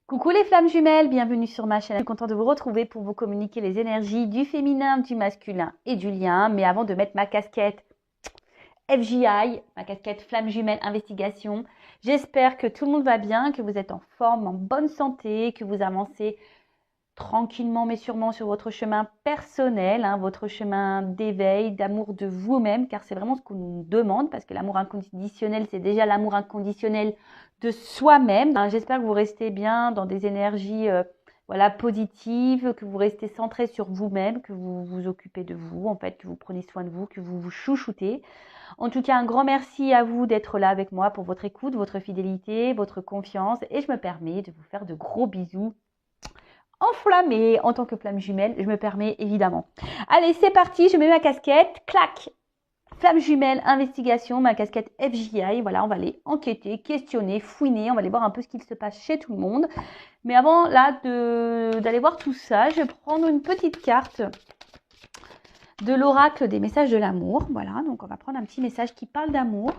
Coucou les flammes jumelles, bienvenue sur ma chaîne. Je suis contente de vous retrouver pour vous communiquer les énergies du féminin, du masculin et du lien. Mais avant de mettre ma casquette FJI, ma casquette flamme jumelle investigation, j'espère que tout le monde va bien, que vous êtes en forme, en bonne santé, que vous avancez tranquillement mais sûrement sur votre chemin personnel, votre chemin d'éveil, d'amour de vous-même, car c'est vraiment ce qu'on nous demande, parce que l'amour inconditionnel, c'est déjà l'amour inconditionnel de soi-même. J'espère que vous restez bien dans des énergies positives, que vous restez centré sur vous-même, que vous vous occupez de vous, en fait, que vous prenez soin de vous, que vous vous chouchoutez. En tout cas, un grand merci à vous d'être là avec moi pour votre écoute, votre fidélité, votre confiance, et je me permets de vous faire de gros bisous enflammée en tant que flamme jumelle, je me permets évidemment. Allez, c'est parti, je mets ma casquette, clac, flamme jumelle, investigation, ma casquette FJI, voilà, on va aller enquêter, questionner, fouiner, on va aller voir un peu ce qu'il se passe chez tout le monde. Mais avant là d'aller voir tout ça, je vais prendre une petite carte de l'oracle des messages de l'amour, voilà, donc on va prendre un petit message qui parle d'amour.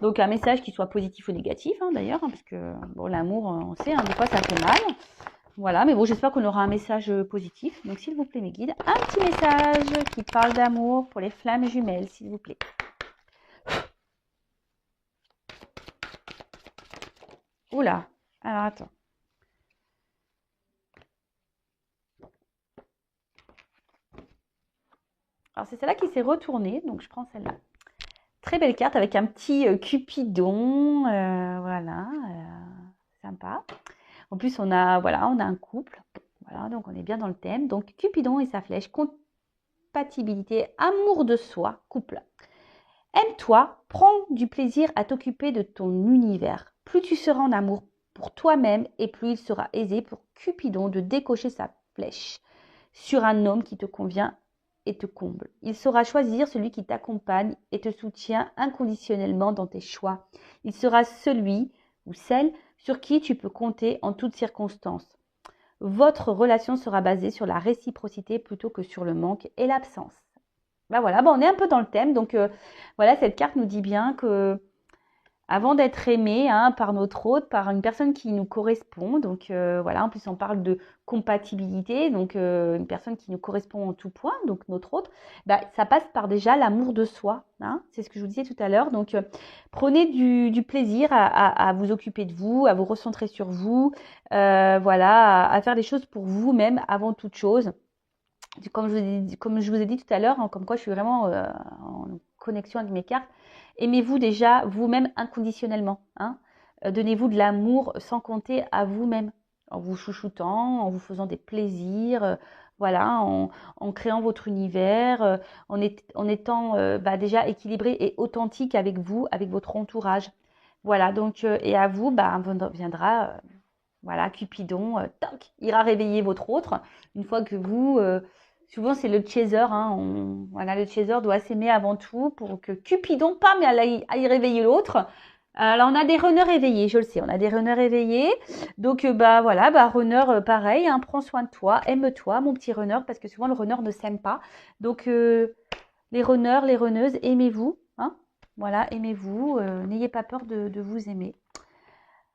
Donc un message qui soit positif ou négatif d'ailleurs, parce que bon, l'amour, on sait, des fois ça fait mal. Voilà, mais bon, j'espère qu'on aura un message positif. Donc, s'il vous plaît, mes guides, un petit message qui parle d'amour pour les flammes jumelles, s'il vous plaît. Oula, alors attends. Alors, c'est celle-là qui s'est retournée, donc je prends celle-là. Très belle carte avec un petit Cupidon, voilà, sympa. En plus, on a un couple, voilà, donc on est bien dans le thème. Donc, Cupidon et sa flèche, compatibilité, amour de soi, couple. Aime-toi, prends du plaisir à t'occuper de ton univers. Plus tu seras en amour pour toi-même et plus il sera aisé pour Cupidon de décocher sa flèche sur un homme qui te convient et te comble. Il saura choisir celui qui t'accompagne et te soutient inconditionnellement dans tes choix. Il sera celui ou celle sur qui tu peux compter en toutes circonstances. Votre relation sera basée sur la réciprocité plutôt que sur le manque et l'absence. Voilà, on est un peu dans le thème. Donc voilà, cette carte nous dit bien que avant d'être aimé par notre hôte, par une personne qui nous correspond, donc voilà, en plus on parle de compatibilité, donc une personne qui nous correspond en tout point, donc notre hôte, ça passe par déjà l'amour de soi, c'est ce que je vous disais tout à l'heure. Donc prenez du plaisir à vous occuper de vous, à vous recentrer sur vous, voilà, à faire des choses pour vous-même avant toute chose. Comme je vous ai dit tout à l'heure, comme quoi je suis vraiment en connexion avec mes cartes, aimez-vous déjà vous-même inconditionnellement. Donnez-vous de l'amour sans compter à vous-même, en vous chouchoutant, en vous faisant des plaisirs, voilà, en créant votre univers, en étant déjà équilibré et authentique avec vous, avec votre entourage. Voilà, donc, et à vous, viendra, voilà, Cupidon, toc, ira réveiller votre autre, une fois que vous... souvent, c'est le chaser. Voilà, le chaser doit s'aimer avant tout pour que Cupidon, pam, aille réveiller l'autre. Alors, on a des runners éveillés, je le sais, on a des runners éveillés. Donc, voilà, runner, pareil, prends soin de toi, aime-toi, mon petit runner, parce que souvent, le runner ne s'aime pas. Donc, les runners, les runneuses, aimez-vous. Voilà, aimez-vous, n'ayez pas peur de vous aimer.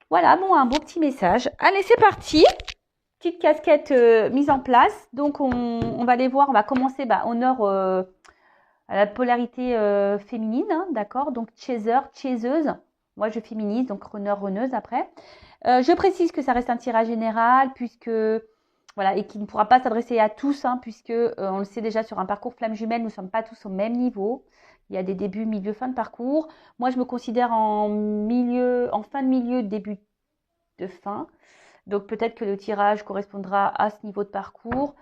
Voilà, un beau petit message. Allez, c'est parti. Petite casquette mise en place. Donc, on va aller voir. On va commencer honneur à la polarité féminine. D'accord. Donc, chaser, chaseuse. Moi, je féminise. Donc, runner, runneuse après. Je précise que ça reste un tirage général puisque... Voilà, et qui ne pourra pas s'adresser à tous, puisque on le sait déjà sur un parcours flamme jumelle, nous ne sommes pas tous au même niveau. Il y a des débuts, milieu, fin de parcours. Moi, je me considère en fin de milieu, début de fin. Donc, peut-être que le tirage correspondra à ce niveau de parcours.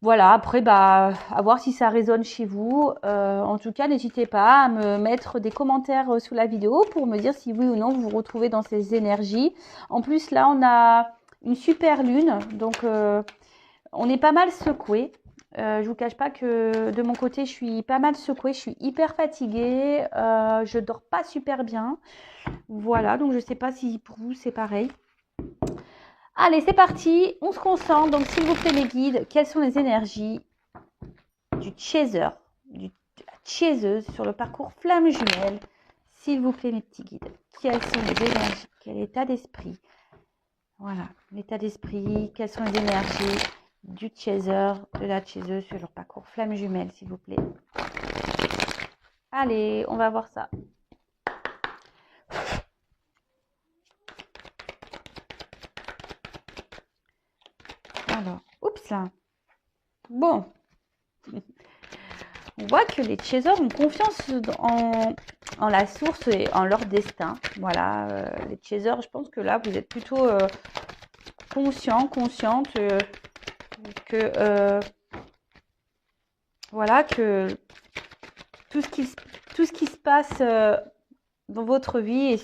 Voilà, après, à voir si ça résonne chez vous. En tout cas, n'hésitez pas à me mettre des commentaires sous la vidéo pour me dire si oui ou non vous vous retrouvez dans ces énergies. En plus, là, on a une super lune, donc on est pas mal secoué. Je vous cache pas que de mon côté, je suis pas mal secouée, je suis hyper fatiguée, je dors pas super bien. Voilà, donc je sais pas si pour vous c'est pareil. Allez, c'est parti, on se concentre. Donc, s'il vous plaît, mes guides, quelles sont les énergies du chaser, de la chaseuse sur le parcours flamme jumelle? S'il vous plaît, mes petits guides, quelles sont les énergies? Quel état d'esprit Voilà, l'état d'esprit, quelles sont les énergies du chaser, de la chaiseuse sur leur parcours flamme jumelle, s'il vous plaît. Allez, on va voir ça. Alors, oups là. Bon. On voit que les chasers ont confiance en la source et en leur destin. Voilà, les chasers, je pense que là, vous êtes plutôt consciente que voilà, que tout ce qui se passe dans votre vie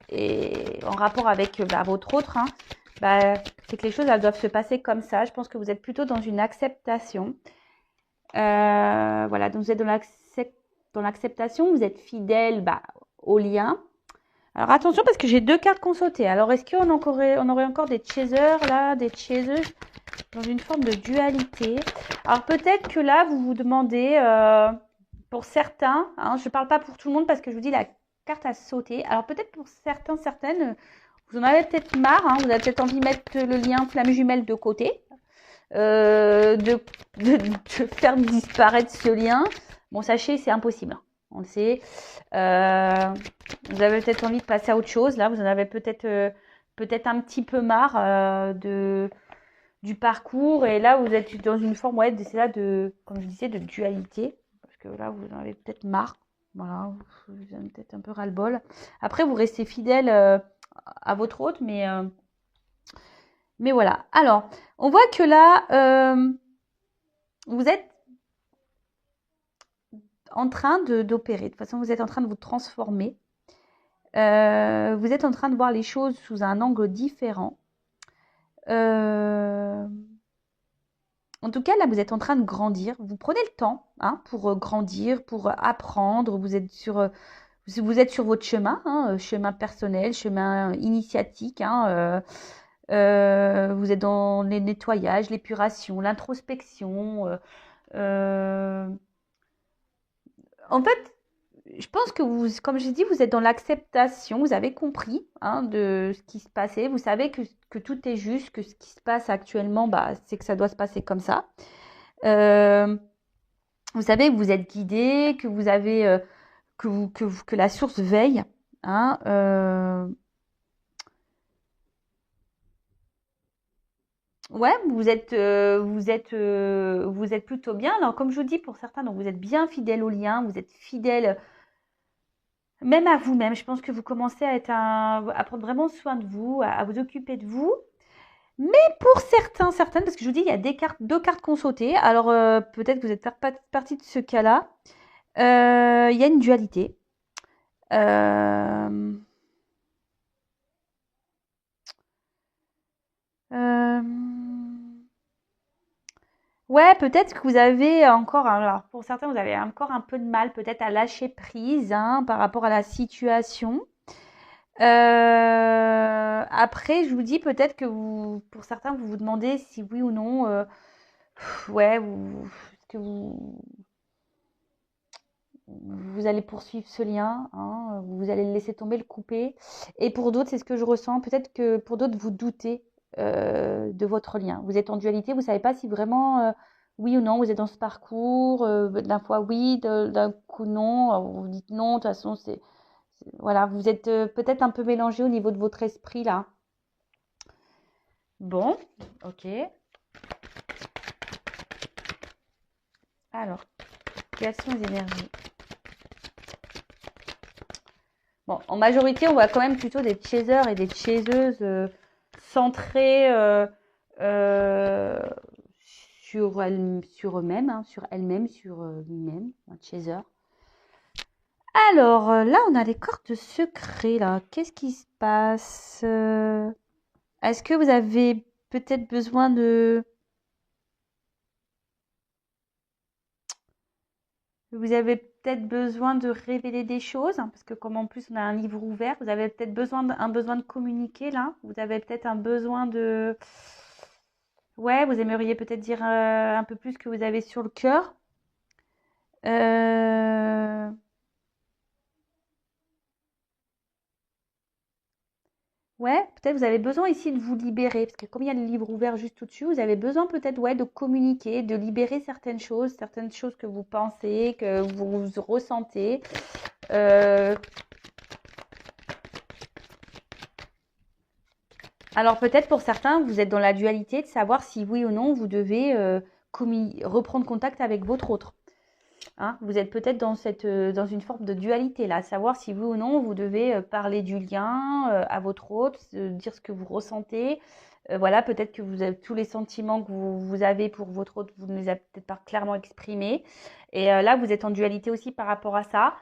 et en rapport avec votre autre, hein, c'est que les choses elles doivent se passer comme ça. Je pense que vous êtes plutôt dans une acceptation. Voilà, donc vous êtes dans l'acceptation, vous êtes fidèle au lien. Alors attention parce que j'ai 2 cartes qu'on sautait. Alors est-ce qu'on aurait encore des chasers là, des chaseuses dans une forme de dualité? Alors peut-être que là vous vous demandez, pour certains, hein, je ne parle pas pour tout le monde parce que je vous dis la carte a sauté. Alors peut-être pour certaines, vous en avez peut-être marre, hein, vous avez peut-être envie de mettre le lien flamme jumelle de côté. De faire disparaître ce lien. Bon, sachez, c'est impossible. On le sait. Vous avez peut-être envie de passer à autre chose. Là, vous en avez peut-être un petit peu marre du parcours. Et là, vous êtes dans une forme, ouais, comme je disais, de dualité. Parce que là, vous en avez peut-être marre. Voilà, vous avez peut-être un peu ras-le-bol. Après, vous restez fidèle à votre hôte, mais voilà. Alors, on voit que là, vous êtes en train d'opérer. De toute façon, vous êtes en train de vous transformer. Vous êtes en train de voir les choses sous un angle différent. En tout cas, là, vous êtes en train de grandir. Vous prenez le temps pour grandir, pour apprendre. Vous êtes sur votre chemin, chemin personnel, chemin initiatique. Vous êtes dans les nettoyages, l'épuration, l'introspection. En fait, je pense que vous, comme j'ai dit, vous êtes dans l'acceptation. Vous avez compris de ce qui se passait. Vous savez que tout est juste, que ce qui se passe actuellement, c'est que ça doit se passer comme ça. Vous savez que vous êtes guidé, que vous avez que la source veille. Ouais, vous êtes plutôt bien. Alors, comme je vous dis, pour certains, donc vous êtes bien fidèle au lien, vous êtes fidèle même à vous-même. Je pense que vous commencez à prendre vraiment soin de vous, à vous occuper de vous. Mais pour certaines, parce que je vous dis, il y a 2 cartes qu'on sautait. Alors, peut-être que vous êtes partie de ce cas-là. Il y a une dualité. Euh, euh, Ouais, peut-être que vous avez encore, alors pour certains, vous avez encore un peu de mal peut-être à lâcher prise par rapport à la situation. Après, je vous dis peut-être que pour certains, vous vous demandez si oui ou non, ouais, est-ce que vous allez poursuivre ce lien, vous allez le laisser tomber, le couper. Et pour d'autres, c'est ce que je ressens. Peut-être que pour d'autres, vous doutez de votre lien. Vous êtes en dualité, vous ne savez pas si vraiment, oui ou non, vous êtes dans ce parcours. D'un fois oui, d'un coup non. Vous dites non, de toute façon, voilà, vous êtes peut-être un peu mélangé au niveau de votre esprit là. Bon, ok. Alors, quelles sont les énergies? Bon, en majorité, on voit quand même plutôt des chasers et des chaseuses centrés sur eux-mêmes, sur elles-mêmes, sur lui-même, un chaser. Alors, là, on a les cartes secrets, là. Qu'est-ce qui se passe? Est-ce que vous avez peut-être besoin de... Vous avez peut-être besoin de révéler des choses, parce que comme en plus on a un livre ouvert, vous avez peut-être un besoin de communiquer là. Vous avez peut-être un besoin de... Ouais, vous aimeriez peut-être dire un peu plus que vous avez sur le cœur. Ouais, peut-être vous avez besoin ici de vous libérer, parce que comme il y a le livre ouvert juste au-dessus, vous avez besoin peut-être ouais, de communiquer, de libérer certaines choses que vous pensez, que vous ressentez. Euh, alors peut-être pour certains, vous êtes dans la dualité de savoir si oui ou non vous devez reprendre contact avec votre autre. Hein, vous êtes peut-être dans une forme de dualité là, savoir si oui ou non vous devez parler du lien à votre autre, dire ce que vous ressentez. Voilà, peut-être que vous avez tous les sentiments que vous avez pour votre autre, vous ne les avez peut-être pas clairement exprimés. Et là, vous êtes en dualité aussi par rapport à ça.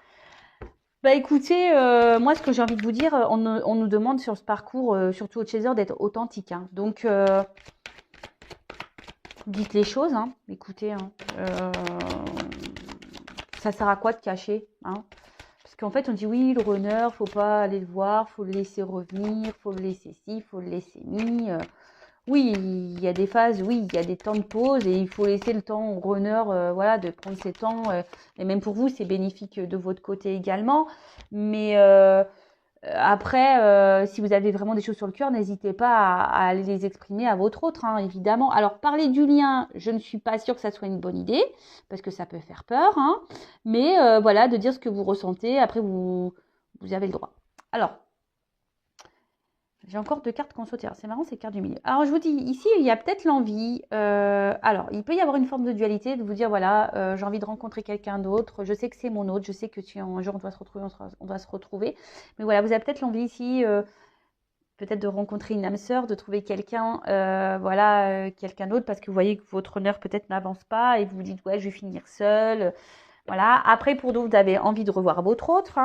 Bah écoutez, moi ce que j'ai envie de vous dire, on nous demande sur ce parcours, surtout au Chaser, d'être authentique. Hein. Donc, dites les choses, hein. Écoutez, hein. Ça sert à quoi de cacher, hein? Parce qu'en fait, on dit oui, le runner, faut pas aller le voir, faut le laisser revenir, faut le laisser ci, faut le laisser mi. Oui, il y a des phases, oui, il y a des temps de pause et il faut laisser le temps au runner, voilà, de prendre ses temps. Et même pour vous, c'est bénéfique de votre côté également. Mais après, si vous avez vraiment des choses sur le cœur, n'hésitez pas à aller les exprimer à votre autre, hein, évidemment. Alors, parler du lien, je ne suis pas sûre que ça soit une bonne idée, parce que ça peut faire peur, hein. Mais voilà, de dire ce que vous ressentez, après, vous avez le droit. Alors, j'ai encore deux cartes qu'on saute. C'est marrant, ces cartes du milieu. Alors, je vous dis, ici, il y a peut-être l'envie. Alors, il peut y avoir une forme de dualité, de vous dire, voilà, j'ai envie de rencontrer quelqu'un d'autre. Je sais que c'est mon autre. Je sais que un jour, on doit se retrouver. On doit se retrouver. Mais voilà, vous avez peut-être l'envie ici, peut-être de rencontrer une âme sœur, de trouver quelqu'un, voilà, quelqu'un d'autre, parce que vous voyez que votre honneur peut-être n'avance pas et vous vous dites, ouais, je vais finir seule. Voilà. Après, pour d'autres, vous avez envie de revoir votre autre.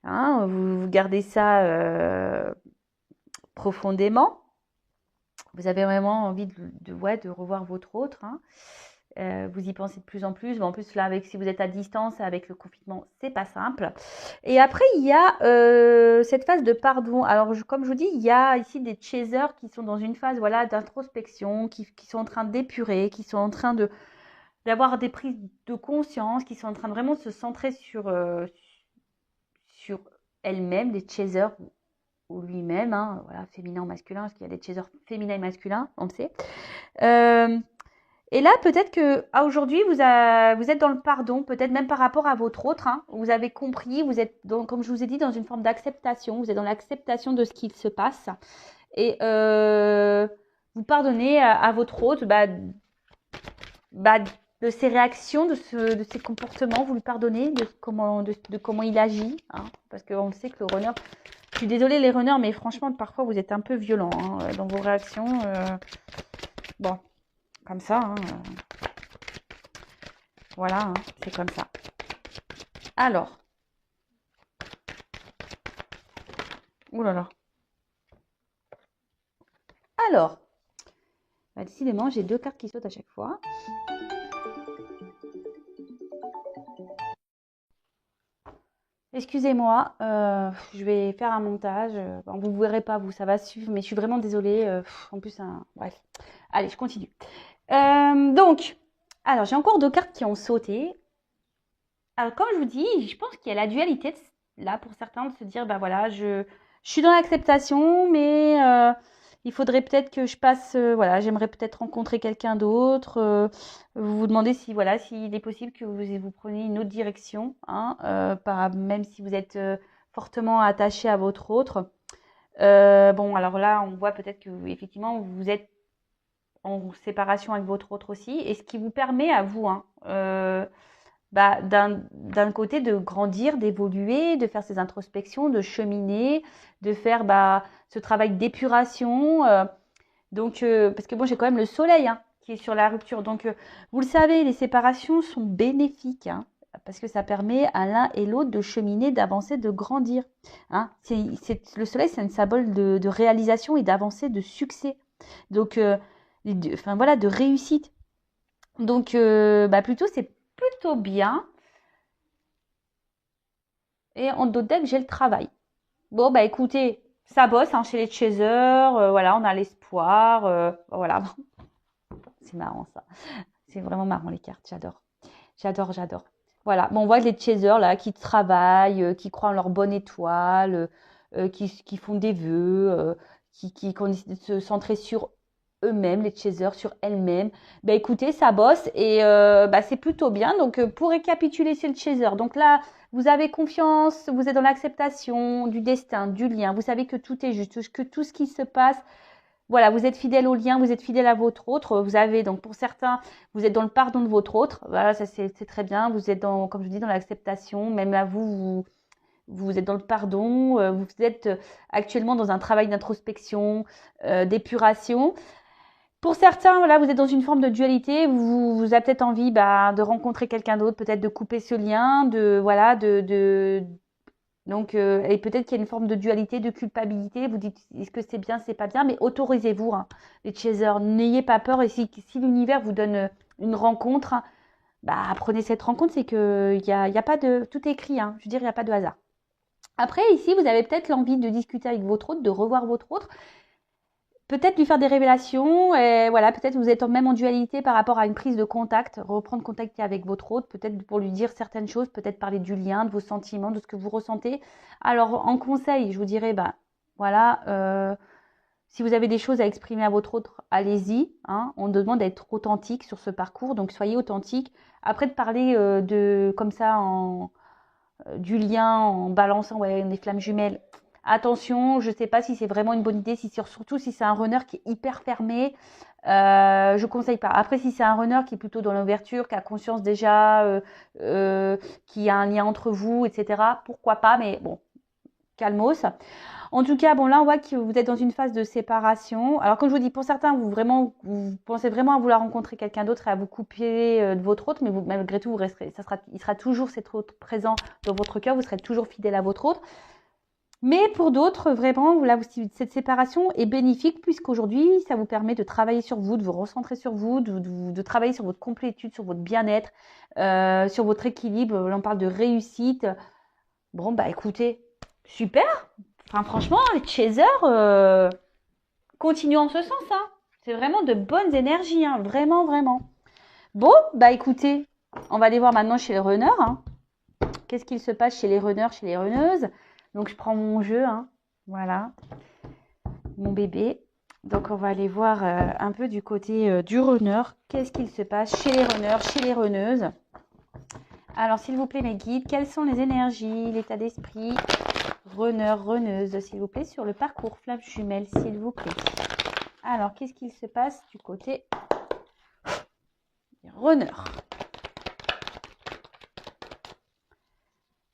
Hein, vous gardez ça profondément. Vous avez vraiment envie ouais, de revoir votre autre. Hein. Vous y pensez de plus en plus. Mais en plus, là, si vous êtes à distance, avec le confinement, c'est pas simple. Et après, il y a cette phase de pardon. Alors, comme je vous dis, il y a ici des chasers qui sont dans une phase voilà, d'introspection, qui sont en train d'épurer, qui sont en train d'avoir des prises de conscience, qui sont en train de vraiment se centrer sur elles-mêmes, des chasers ou lui-même, hein, voilà, féminin ou masculin, parce qu'il y a des chasers féminins et masculins, on le sait. Et là, peut-être que aujourd'hui, vous êtes dans le pardon, peut-être même par rapport à votre autre. Hein, vous avez compris, vous êtes, comme je vous ai dit, dans une forme d'acceptation. Vous êtes dans l'acceptation de ce qu'il se passe. Et vous pardonnez à votre autre de ses réactions, de ses comportements. Vous lui pardonnez de comment il agit. Hein, parce qu'on le sait que le runner... Je suis désolée les runners, mais franchement, parfois, vous êtes un peu violents hein, dans vos réactions. Bon, comme ça. Hein, voilà, hein, c'est comme ça. Alors. Ouh là là. Alors. Bah, décidément, j'ai deux cartes qui sautent à chaque fois. Excusez-moi, je vais faire un montage. Bon, vous ne verrez pas, vous, ça va suivre, mais je suis vraiment désolée. En plus, bref. Allez, je continue. Donc, alors, j'ai encore deux cartes qui ont sauté. Alors, comme je vous dis, je pense qu'il y a la dualité, là, pour certains, de se dire, bah voilà, je suis dans l'acceptation, mais il faudrait peut-être que je passe, voilà, j'aimerais peut-être rencontrer quelqu'un d'autre. Vous vous demandez si, voilà, s'il est possible que vous preniez une autre direction, hein, même si vous êtes fortement attaché à votre autre. Bon, alors là, on voit peut-être que, effectivement, vous êtes en séparation avec votre autre aussi, et ce qui vous permet à vous, hein, d'un côté de grandir, d'évoluer, de faire ces introspections, de cheminer, de faire ce travail d'épuration. Donc, parce que bon, j'ai quand même le soleil hein, qui est sur la rupture. Donc, vous le savez, les séparations sont bénéfiques. Hein, parce que ça permet à l'un et l'autre de cheminer, d'avancer, de grandir. Hein. Le soleil, c'est un symbole de réalisation et d'avancée, de succès. Donc, enfin voilà, de réussite. Donc, plutôt, c'est plutôt bien. Et en d'autres decks, j'ai le travail. Bon, bah écoutez, ça bosse hein, chez les chasers. Voilà, on a l'espoir. Voilà, c'est marrant ça. C'est vraiment marrant les cartes, j'adore. J'adore, j'adore. Voilà, bon, on voit les chasers là qui travaillent, qui croient en leur bonne étoile, qui font des vœux, qui ont décidé de se centrer sur eux-mêmes, les chasers, sur elles-mêmes. Ben écoutez, ça bosse et c'est plutôt bien. Donc pour récapituler, c'est le chaser. Donc là, vous avez confiance, vous êtes dans l'acceptation du destin, du lien. Vous savez que tout est juste, que tout ce qui se passe, voilà, vous êtes fidèle au lien, vous êtes fidèle à votre autre. Vous avez donc pour certains, vous êtes dans le pardon de votre autre. Voilà, ça c'est très bien. Vous êtes dans, comme je dis, dans l'acceptation. Même là, vous êtes dans le pardon. Vous êtes actuellement dans un travail d'introspection, d'épuration. Pour certains, voilà, vous êtes dans une forme de dualité. Vous avez peut-être envie de rencontrer quelqu'un d'autre, peut-être de couper ce lien, donc, et peut-être qu'il y a une forme de dualité, de culpabilité. Vous dites, est-ce que c'est bien, c'est pas bien, mais autorisez-vous, hein, les chasers. N'ayez pas peur. Et si l'univers vous donne une rencontre, prenez cette rencontre. C'est que y a pas de, tout est écrit. Hein, je veux dire, il n'y a pas de hasard. Après, ici, vous avez peut-être l'envie de discuter avec votre autre, de revoir votre autre. Peut-être lui faire des révélations, et voilà, peut-être vous êtes même en dualité par rapport à une prise de contact, reprendre contact avec votre autre, peut-être pour lui dire certaines choses, peut-être parler du lien, de vos sentiments, de ce que vous ressentez. Alors, en conseil, je vous dirais, si vous avez des choses à exprimer à votre autre, allez-y. Hein, on demande d'être authentique sur ce parcours, donc soyez authentique. Après, de parler comme ça, du lien en balançant des flammes jumelles. Attention, je ne sais pas si c'est vraiment une bonne idée, surtout si c'est un runner qui est hyper fermé, je ne conseille pas. Après, si c'est un runner qui est plutôt dans l'ouverture, qui a conscience déjà, qui a un lien entre vous, etc., pourquoi pas, mais bon, calmos. En tout cas, bon, là, on voit que vous êtes dans une phase de séparation. Alors, comme je vous dis, pour certains, vous pensez vraiment à vouloir rencontrer quelqu'un d'autre et à vous couper de votre autre, mais malgré tout, il sera toujours cet autre présent dans votre cœur, vous serez toujours fidèle à votre autre. Mais pour d'autres, vraiment, cette séparation est bénéfique puisqu'aujourd'hui, ça vous permet de travailler sur vous, de vous recentrer sur vous, de travailler sur votre complétude, sur votre bien-être, sur votre équilibre. Là, on parle de réussite. Bon, écoutez, super. Enfin, franchement, les chasers, continuent en ce sens. Hein. C'est vraiment de bonnes énergies. Hein. Vraiment, vraiment. Bon, écoutez, on va aller voir maintenant chez les runners. Hein. Qu'est-ce qu'il se passe chez les runners, chez les runneuses? Donc, je prends mon jeu. Hein. Voilà. Mon bébé. Donc, on va aller voir un peu du côté du runner. Qu'est-ce qu'il se passe chez les runners, chez les runneuses? Alors, s'il vous plaît, mes guides, quelles sont les énergies, l'état d'esprit runner, runneuse, s'il vous plaît, sur le parcours flamme jumelle, s'il vous plaît. Alors, qu'est-ce qu'il se passe du côté des runners?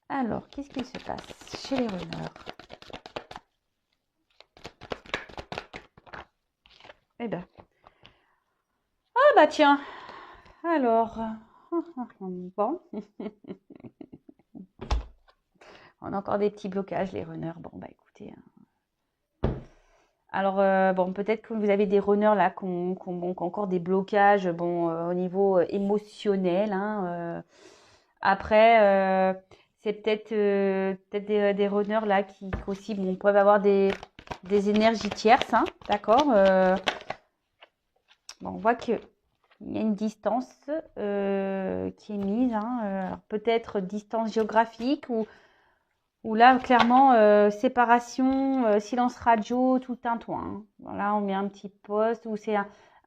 Alors, qu'est-ce qu'il se passe chez les runners? Eh ben. Ah tiens. Alors. Bon. On a encore des petits blocages, les runners. Bon, écoutez. Alors, peut-être que vous avez des runners là qui ont encore des blocages au niveau émotionnel. Hein, après, c'est peut-être des runners là qui aussi peuvent avoir des énergies tierces. Hein, d'accord. On voit qu'il y a une distance qui est mise. Hein, peut-être distance géographique ou là, clairement, séparation, silence radio, tout un toit. Hein. Voilà, on met un petit poste où c'est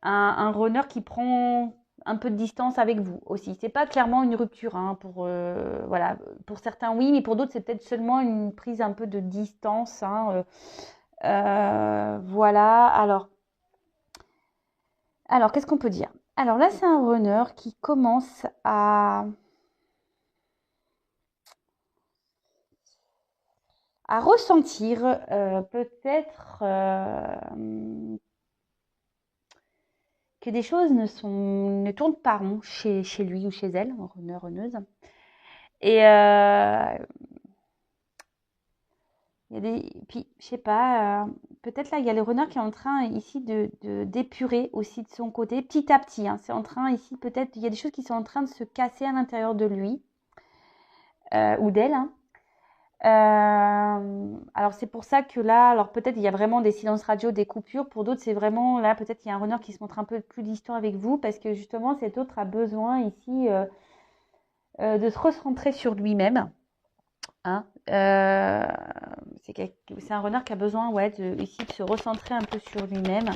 un runner qui prend un peu de distance avec vous aussi. C'est pas clairement une rupture. Hein, pour certains, oui, mais pour d'autres, c'est peut-être seulement une prise un peu de distance. Hein, voilà. Alors qu'est-ce qu'on peut dire? Alors là, c'est un runner qui commence à ressentir peut-être que des choses ne tournent pas rond chez lui ou chez elle, runner, runneuse. Et puis, je sais pas, peut-être là, il y a le runner qui est en train ici d'épurer aussi de son côté, petit à petit. Hein, c'est en train ici, peut-être, il y a des choses qui sont en train de se casser à l'intérieur de lui ou d'elle. Hein. Alors c'est pour ça que là, alors peut-être il y a vraiment des silences radio, des coupures. Pour d'autres, c'est vraiment là, peut-être il y a un runner qui se montre un peu plus distant avec vous parce que justement cet autre a besoin ici de se recentrer sur lui-même. Hein. C'est un renard qui a besoin ici de se recentrer un peu sur lui-même.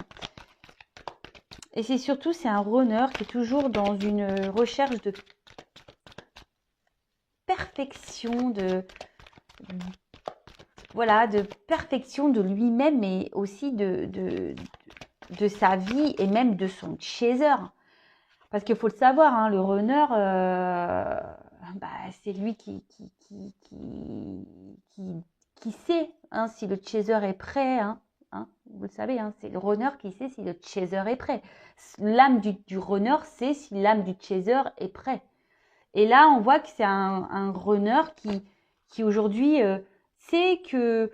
Et c'est surtout, c'est un runner qui est toujours dans une recherche de perfection, de perfection de lui-même, mais aussi de sa vie et même de son chaser. Parce qu'il faut le savoir, hein, le runner, c'est lui qui sait, hein, si le chaser est prêt. Hein, vous le savez, hein, c'est le runner qui sait si le chaser est prêt. L'âme du runner sait si l'âme du chaser est prêt. Et là, on voit que c'est un runner qui aujourd'hui sait que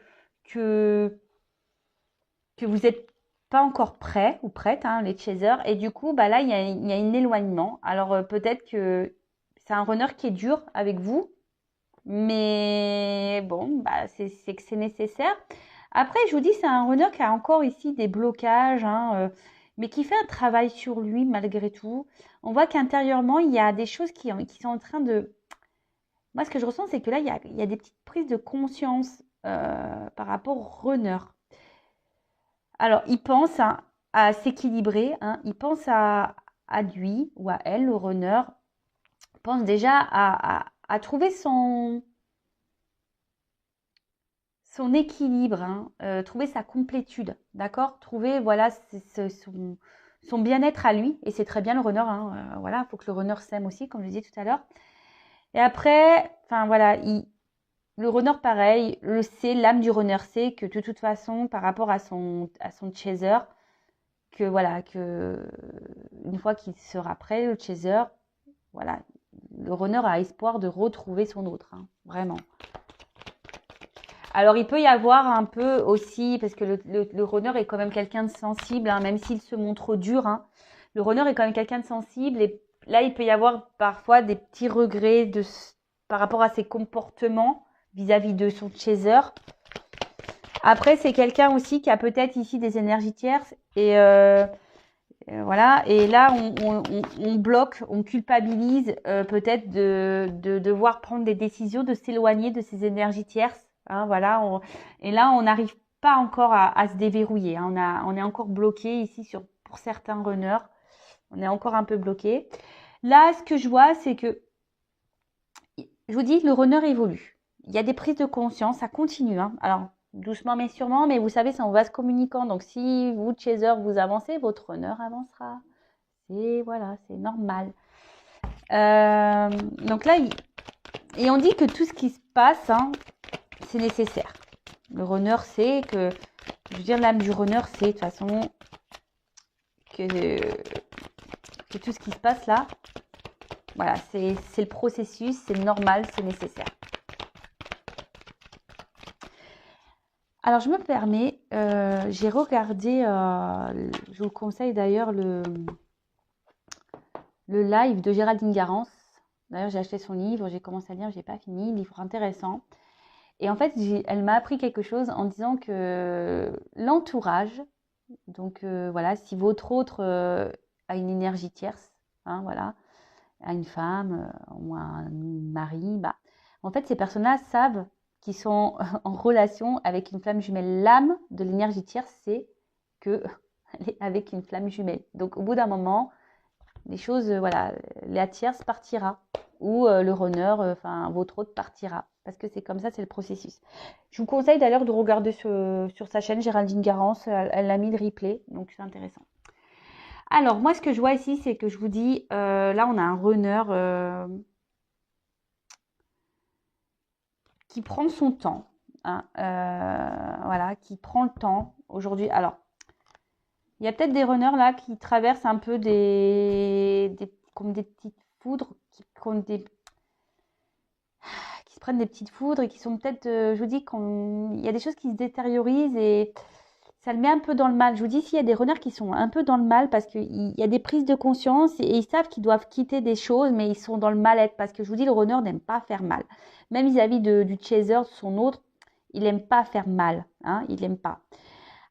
vous n'êtes pas encore prêt ou prête, hein, les chasers. Et du coup, là, il y a un éloignement. Alors, peut-être que c'est un runner qui est dur avec vous. Mais bon, c'est que c'est nécessaire. Après, je vous dis, c'est un runner qui a encore ici des blocages, hein, mais qui fait un travail sur lui malgré tout. On voit qu'intérieurement, il y a des choses qui sont en train de... Moi, ce que je ressens, c'est que là, il y a des petites prises de conscience par rapport au runner. Alors, il pense à s'équilibrer, hein, il pense à lui ou à elle, le runner, pense déjà à trouver son équilibre, hein, trouver sa complétude, d'accord? Trouver, voilà, son bien-être à lui, et c'est très bien le runner, hein, voilà, il faut que le runner s'aime aussi, comme je disais tout à l'heure. Et après, enfin voilà, le runner, pareil, le sait, l'âme du runner sait que de toute façon, par rapport à son chaser, que voilà, que une fois qu'il sera prêt, le chaser, voilà, le runner a espoir de retrouver son autre, hein, vraiment. Alors, il peut y avoir un peu aussi, parce que le runner est quand même quelqu'un de sensible, hein, même s'il se montre dur, hein, le runner est quand même quelqu'un de sensible, et là, il peut y avoir parfois des petits regrets par rapport à ses comportements vis-à-vis de son chaser. Après, c'est quelqu'un aussi qui a peut-être ici des énergies tierces, et voilà, et là on bloque, on culpabilise peut-être de devoir prendre des décisions, de s'éloigner de ces énergies tierces. Hein, voilà, et là on n'arrive pas encore à se déverrouiller. Hein, on est encore bloqué ici pour certains runners. On est encore un peu bloqué. Là, ce que je vois, c'est que je vous dis, le runner évolue. Il y a des prises de conscience, ça continue. Hein. Alors, doucement mais sûrement, mais vous savez, c'est en vase communicant. Donc, si vous, chaser, vous avancez, votre runner avancera. Et voilà, c'est normal. Donc là, et on dit que tout ce qui se passe, hein, c'est nécessaire. Le runner sait que, je veux dire, l'âme du runner sait de toute façon que tout ce qui se passe là, voilà, c'est le processus, c'est normal, c'est nécessaire. Alors, je me permets, j'ai regardé, je vous conseille d'ailleurs le live de Géraldine Garance. D'ailleurs, j'ai acheté son livre, j'ai commencé à lire, j'ai pas fini, livre intéressant. Et en fait, elle m'a appris quelque chose en disant que l'entourage, donc voilà, si votre autre a une énergie tierce, hein, voilà, a une femme ou un mari, en fait, ces personnes-là savent qu'ils sont en relation avec une flamme jumelle. L'âme de l'énergie tierce, c'est qu'elle est avec une flamme jumelle. Donc, au bout d'un moment, les choses, voilà, la tierce partira ou le runner, enfin votre autre partira. Parce que c'est comme ça, c'est le processus. Je vous conseille d'ailleurs de regarder sur sa chaîne Géraldine Garance, elle a mis le replay, donc c'est intéressant. Alors, moi, ce que je vois ici, c'est que je vous dis, là, on a un runner qui prend son temps. Hein, voilà, qui prend le temps aujourd'hui. Alors, il y a peut-être des runners là qui traversent un peu comme des petites foudres, qui se prennent des petites foudres et qui sont peut-être, je vous dis, il y a des choses qui se détériorisent et ça le met un peu dans le mal. Je vous dis, s'il y a des runners qui sont un peu dans le mal parce qu'il y a des prises de conscience et ils savent qu'ils doivent quitter des choses, mais ils sont dans le mal-être parce que je vous dis, le runner n'aime pas faire mal. Même vis-à-vis du chaser, de son autre, il n'aime pas faire mal. Hein, il n'aime pas.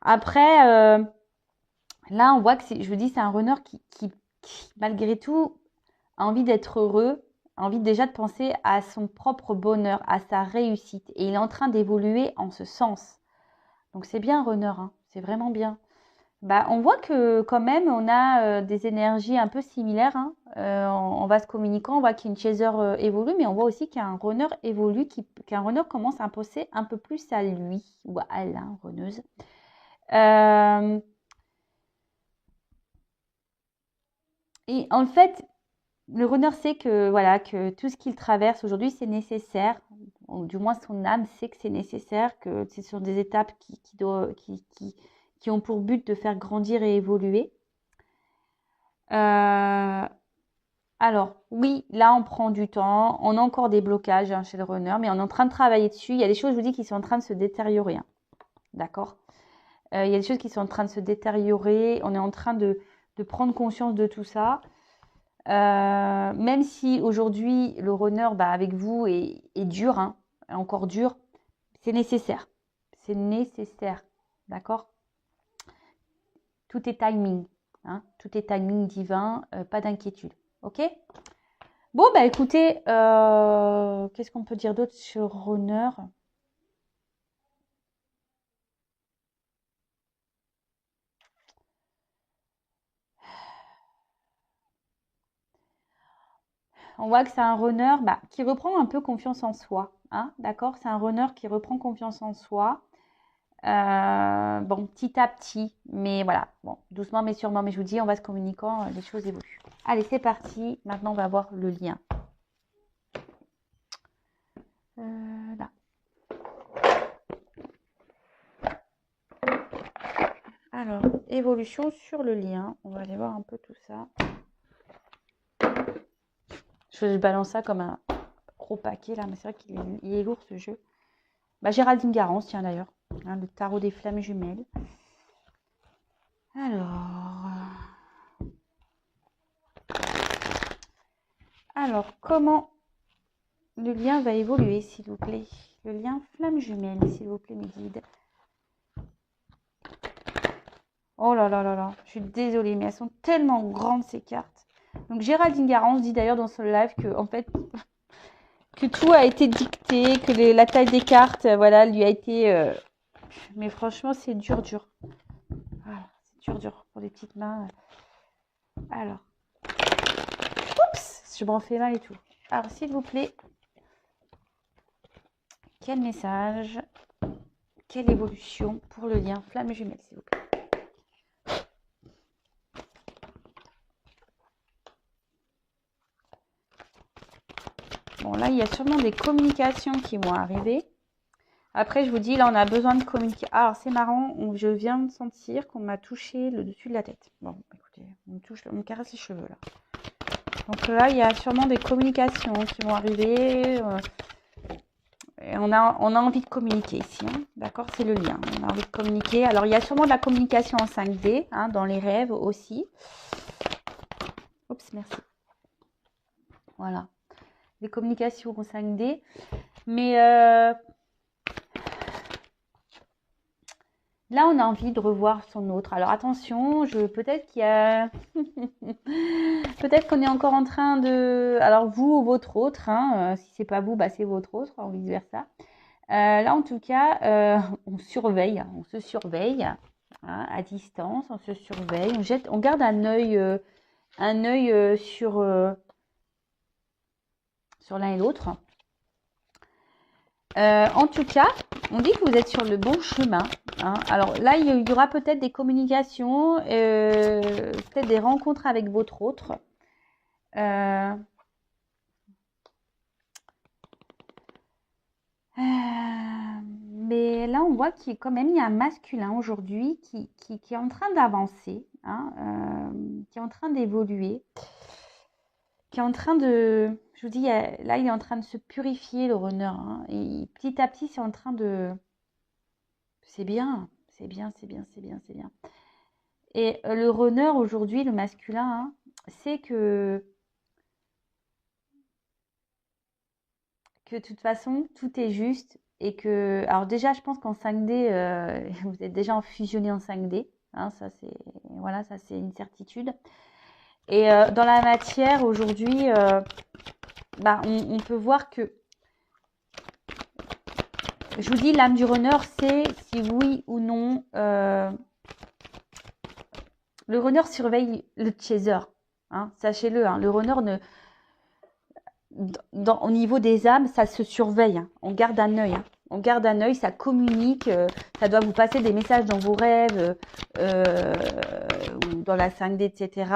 Après, là, on voit que je vous dis, c'est un runner qui, malgré tout, a envie d'être heureux, a envie déjà de penser à son propre bonheur, à sa réussite. Et il est en train d'évoluer en ce sens. Donc c'est bien, runner, hein, c'est vraiment bien. Bah, on voit que quand même, on a des énergies un peu similaires, hein. En vase communicant, on voit qu'une chaser évolue, mais on voit aussi qu'un runner évolue, qu'un runner commence à imposer un peu plus à lui, ou à elle, hein, runneuse. Et en fait, le runner sait que, voilà, que tout ce qu'il traverse aujourd'hui, c'est nécessaire. Ou du moins, son âme sait que c'est nécessaire, que ce sont des étapes qui ont pour but de faire grandir et évoluer. Alors, oui, là, on prend du temps. On a encore des blocages, hein, chez le runner, mais on est en train de travailler dessus. Il y a des choses, je vous dis, qui sont en train de se détériorer, hein. D'accord? Il y a des choses qui sont en train de se détériorer. On est en train de prendre conscience de tout ça. Même si aujourd'hui, le runner, avec vous, est dur, hein, encore dur, c'est nécessaire. C'est nécessaire. D'accord? Tout est timing, hein, tout est timing divin, pas d'inquiétude. Ok? Bon, écoutez, qu'est-ce qu'on peut dire d'autre sur runner? On voit que c'est un runner qui reprend un peu confiance en soi, hein, d'accord? C'est un runner qui reprend confiance en soi. Bon, petit à petit, mais voilà, bon, doucement mais sûrement. Mais je vous dis, on va se communiquant, les choses évoluent. Allez, c'est parti. Maintenant, on va voir le lien. Là. Alors, évolution sur le lien. On va aller voir un peu tout ça. Je balance ça comme un gros paquet là, mais c'est vrai qu'il est lourd ce jeu. Géraldine Garance, tiens d'ailleurs, hein, le tarot des flammes jumelles. Alors, comment le lien va évoluer, s'il vous plaît? Le lien flamme jumelle, s'il vous plaît, mes guides. Oh là là là là, je suis désolée, mais elles sont tellement grandes ces cartes. Donc Géraldine Garance dit d'ailleurs dans son live que en fait que tout a été dicté, que la taille des cartes, voilà, lui a été. Mais franchement, c'est dur. Voilà, c'est dur pour les petites mains. Alors, oups, je m'en fais mal et tout. Alors, s'il vous plaît, quel message, quelle évolution pour le lien flamme jumelle, s'il vous plaît? Bon, là, il y a sûrement des communications qui vont arriver. Après, je vous dis, là, on a besoin de communiquer. Alors, c'est marrant, je viens de sentir qu'on m'a touché le dessus de la tête. Bon, écoutez, on me caresse les cheveux, là. Donc là, il y a sûrement des communications qui vont arriver. Et on a envie de communiquer ici, hein. D'accord? C'est le lien. On a envie de communiquer. Alors, il y a sûrement de la communication en 5D, hein, dans les rêves aussi. Oups, merci. Voilà. Des communications en 5D. Mais là, on a envie de revoir son autre. Alors, attention, peut-être qu'il y a... peut-être qu'on est encore en train de... Alors, vous ou votre autre, hein, si c'est pas vous, c'est votre autre, ou vice-versa. Là, en tout cas, on surveille, on se surveille, hein, à distance, on se surveille, on garde un œil sur l'un et l'autre. En tout cas, on dit que vous êtes sur le bon chemin, hein. Alors là, il y aura peut-être des communications, peut-être des rencontres avec votre autre. Mais là, on voit qu'il quand même il y a un masculin aujourd'hui qui est en train d'avancer, hein, qui est en train d'évoluer, qui est en train de... Je vous dis, là, il est en train de se purifier, le runner, hein, et petit à petit, c'est en train de... C'est bien. Et le runner aujourd'hui, le masculin, hein, c'est que de toute façon, tout est juste et que... Alors déjà, je pense qu'en 5D, vous êtes déjà fusionné en 5D. Hein, ça, c'est une certitude. Et dans la matière, aujourd'hui, bah, on peut voir que, je vous dis, l'âme du runner, c'est si oui ou non, le runner surveille le chaser. Hein, sachez-le, hein, le runner au niveau des âmes, ça se surveille. Hein, on garde un œil. Hein, on garde un œil, ça communique, ça doit vous passer des messages dans vos rêves ou dans la 5D, etc.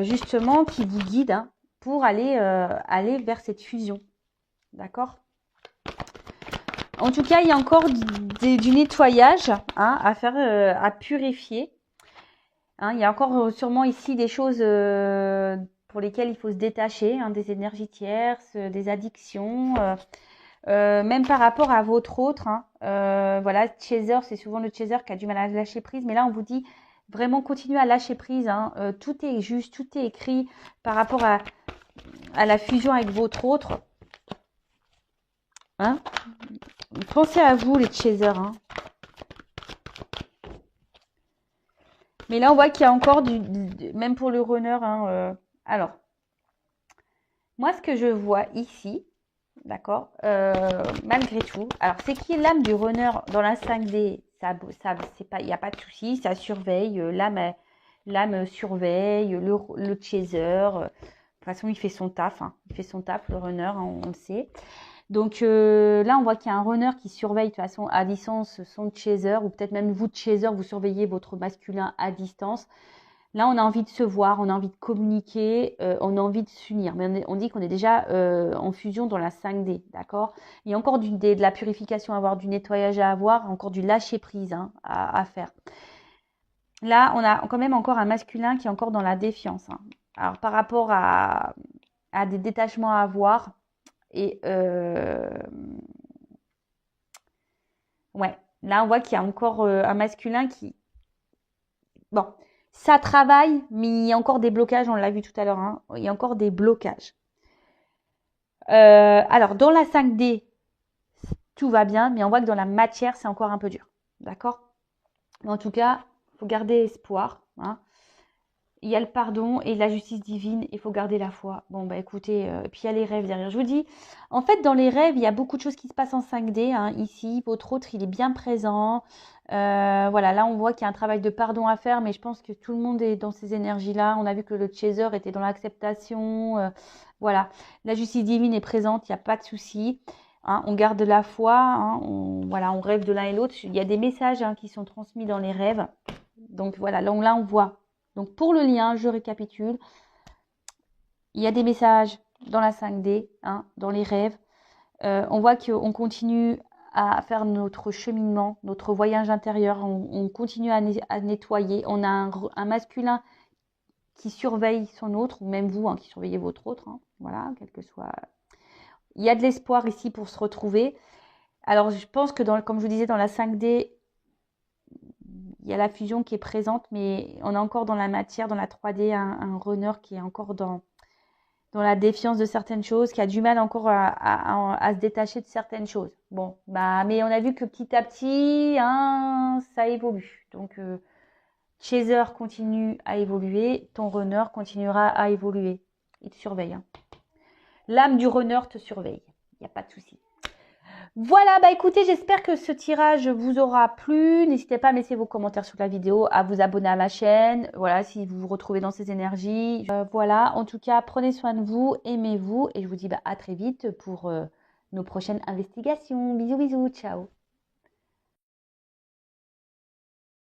Justement, qui vous guident hein, pour aller vers cette fusion. D'accord? En tout cas, il y a encore du nettoyage hein, à faire, à purifier. Hein, il y a encore sûrement ici des choses pour lesquelles il faut se détacher, hein, des énergies tierces, des addictions, même par rapport à votre autre. Hein, voilà, chaser, c'est souvent le chaser qui a du mal à lâcher prise, mais là on vous dit vraiment continuez à lâcher prise. Hein, tout est juste, tout est écrit par rapport à la fusion avec votre autre. Hein, pensez à vous les chasers. Hein. Mais là, on voit qu'il y a encore même pour le runner. Hein, alors, moi, ce que je vois ici, d'accord, malgré tout, alors c'est qui est l'âme du runner dans la 5D, ça c'est pas, il n'y a pas de souci, ça surveille, l'âme surveille, le chaser. De toute façon, il fait son taf, hein, il fait son taf, le runner, hein, on le sait. Donc là, on voit qu'il y a un runner qui surveille de toute façon à distance son chaser, ou peut-être même vous, chaser, vous surveillez votre masculin à distance. Là, on a envie de se voir, on a envie de communiquer, on a envie de s'unir. Mais on dit qu'on est déjà en fusion dans la 5D, d'accord? Il y a encore de la purification à avoir, du nettoyage à avoir, encore du lâcher-prise hein, à faire. Là, on a quand même encore un masculin qui est encore dans la défiance. Hein. Alors, par rapport à des détachements à avoir, et ouais, là on voit qu'il y a encore un masculin qui, bon, ça travaille, mais il y a encore des blocages, on l'a vu tout à l'heure, hein, il y a encore des blocages. Alors dans la 5D, tout va bien, mais on voit que dans la matière, c'est encore un peu dur, d'accord? Mais en tout cas, il faut garder espoir, hein. Il y a le pardon et la justice divine, il faut garder la foi. Bon, bah écoutez, puis il y a les rêves derrière. Je vous dis, en fait, dans les rêves, il y a beaucoup de choses qui se passent en 5D. Hein, ici, votre autre, il est bien présent. Voilà, là, on voit qu'il y a un travail de pardon à faire, mais je pense que tout le monde est dans ces énergies-là. On a vu que le chaser était dans l'acceptation. Voilà, la justice divine est présente, il n'y a pas de souci. Hein, on garde la foi, hein, voilà, on rêve de l'un et l'autre. Il y a des messages hein, qui sont transmis dans les rêves. Donc voilà, là on voit. Donc pour le lien, je récapitule. Il y a des messages dans la 5D, hein, dans les rêves. On voit qu'on continue à faire notre cheminement, notre voyage intérieur. On continue à nettoyer. On a un masculin qui surveille son autre, ou même vous hein, qui surveillez votre autre. Hein, voilà, quel que soit. Il y a de l'espoir ici pour se retrouver. Alors je pense que comme je vous disais, dans la 5D, il y a la fusion qui est présente, mais on est encore dans la matière, dans la 3D, un runner qui est encore dans la défiance de certaines choses, qui a du mal encore à se détacher de certaines choses. Bon, bah, mais on a vu que petit à petit, hein, ça évolue. Donc, chaser continue à évoluer, ton runner continuera à évoluer. Il te surveille. Hein. L'âme du runner te surveille. Il n'y a pas de souci. Voilà, bah écoutez, j'espère que ce tirage vous aura plu. N'hésitez pas à me laisser vos commentaires sous la vidéo, à vous abonner à ma chaîne. Voilà, si vous vous retrouvez dans ces énergies. Voilà, en tout cas, prenez soin de vous, aimez-vous. Et je vous dis bah, à très vite pour nos prochaines investigations. Bisous, bisous, ciao.